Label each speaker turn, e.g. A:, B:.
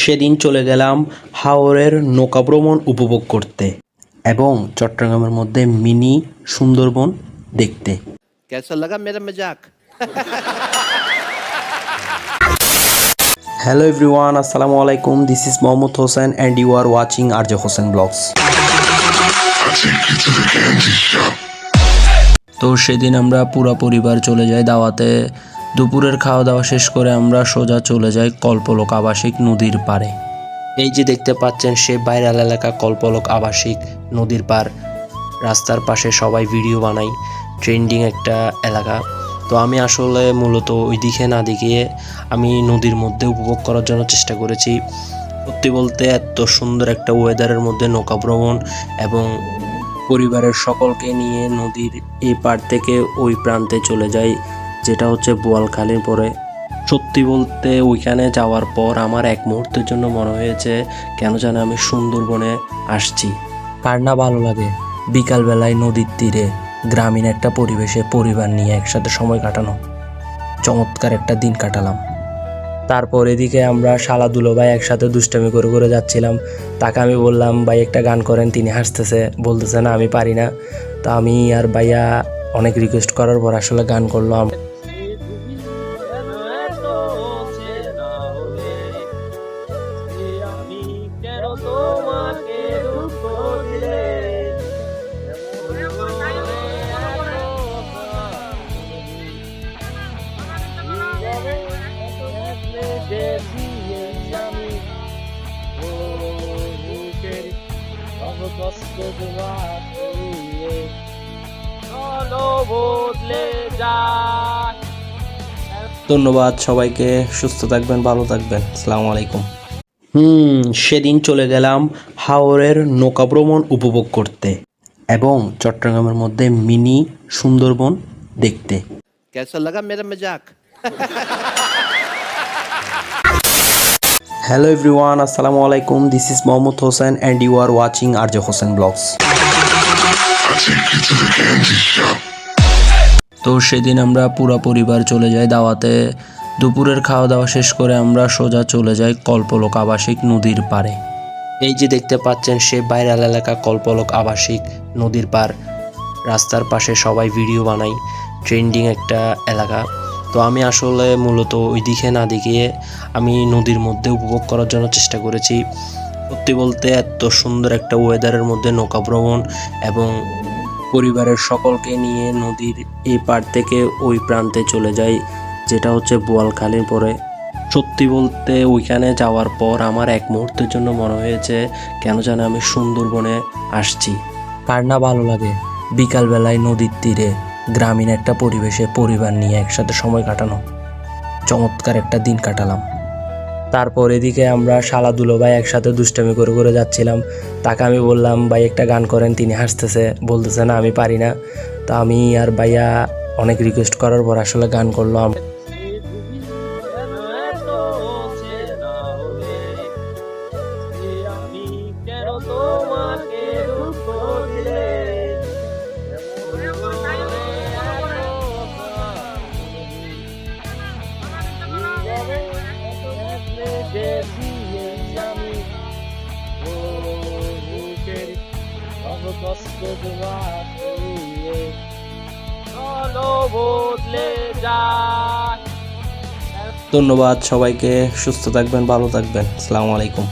A: সেদিন চলে গেলাম হাওরের নৌকা ভ্রমণ উপভোগ করতে এবং চট্টগ্রামের মধ্যে মিনি সুন্দরবন দেখতে।
B: कैसा लगा मेरा मजाक।
A: হ্যালো এভরিওয়ান, আসসালামু আলাইকুম। This is Mohammad Hossain and you are watching RJ Hossain vlogs. তো সেদিন আমরা পুরো পরিবার চলে যাই দাওয়াতে। দুপুরের খাওয়া দাওয়া শেষ করে আমরা সোজা চলে যাই কল্পলোক আবাসিক নদীর পাড়ে। এই যে দেখতে পাচ্ছেন সে ভাইরাল এলাকা কল্পলোক আবাসিক নদীর পাড়। রাস্তার পাশে সবাই ভিডিও বানাই, ট্রেন্ডিং একটা এলাকা। তো আমি আসলে মূলত ওই দিকে না দেখিয়ে আমি নদীর মধ্যে উপভোগ করার জন্য চেষ্টা করেছি। সত্যি বলতে এত সুন্দর একটা ওয়েদারের মধ্যে নৌকা ভ্রমণ এবং পরিবারের সকলকে নিয়ে নদীর এই পাড় থেকে ওই প্রান্তে চলে যাই, যেটা হচ্ছে বোয়ালখালীর পরে। সত্যি বলতে ওইখানে যাওয়ার পর আমার এক মুহূর্তের জন্য মনে হয়েছে কেন জানে আমি সুন্দরবনে আসছি। কার না ভালো লাগে বিকালবেলায় নদীর তীরে গ্রামীণ একটা পরিবেশে পরিবার নিয়ে একসাথে সময় কাটানো। চমৎকার একটা দিন কাটালাম। তারপর এদিকে আমরা শালা দুলো ভাই একসাথে দুষ্টামি করে করে যাচ্ছিলাম। তাকে আমি বললাম ভাই একটা গান করেন, তিনি হাসতেছে, বলতেছে না আমি পারি না। তো আমি আর ভাইয়া অনেক রিকোয়েস্ট করার পর আসলে গান করলাম। ধন্যবাদ সবাইকে, সুস্থ থাকবেন, ভালো থাকবেন, আসসালামু আলাইকুম। সেদিন চলে গেলাম হাওরের নৌকা ভ্রমণ উপভোগ করতে এবং চট্টগ্রামের মধ্যে মিনি সুন্দরবন দেখতে।
B: कैसा लगा मेरा मजाक।
A: হ্যালো এভরিওয়ান, আসসালামু আলাইকুম। This is Mohammad Hossain and you are watching RJ Hossain vlogs. তো সেদিন আমরা পুরো পরিবার চলে যাই দাওয়াতে। দুপুরের খাওয়া দাওয়া শেষ করে আমরা সোজা চলে যাই কল্পলোক আবাসিক নদীর পাড়ে। এই যে দেখতে পাচ্ছেন সে ভাইরাল এলাকা কল্পলোক আবাসিক নদীর পাড়। রাস্তার পাশে সবাই ভিডিও বানাই, ট্রেন্ডিং একটা এলাকা। তো আমি আসলে মূলত ওই দিকে না দেখিয়ে আমি নদীর মধ্যে উপভোগ করার জন্য চেষ্টা করেছি। সত্যি বলতে এত সুন্দর একটা ওয়েদারের মধ্যে নৌকা ভ্রমণ এবং পরিবারের সকলকে নিয়ে নদীর এই পাড় থেকে ওই প্রান্তে চলে যাই, যেটা হচ্ছে বোয়ালখালীর পরে। সত্যি বলতে ওইখানে যাওয়ার পর আমার এক মুহূর্তের জন্য মনে হয়েছে কেন জানে আমি সুন্দরবনে আসছি। কার না ভালো লাগে বিকালবেলায় নদীর তীরে গ্রামীণ একটা পরিবেশে পরিবার নিয়ে একসাথে সময় কাটানো। চমৎকার একটা দিন কাটালাম। তারপর এদিকে আমরা শালা দুলো ভাই একসাথে দুষ্টামি করে করে যাচ্ছিলাম। তাকে আমি বললাম ভাই একটা গান করেন, তিনি হাসতেছে, বলতেছে না আমি পারি না। তো আমি আর ভাইয়া অনেক রিকোয়েস্ট করার পর আসলে গান করলাম। ধন্যবাদ সবাইকে, সুস্থ থাকবেন, ভালো থাকবেন, আসসালামু আলাইকুম।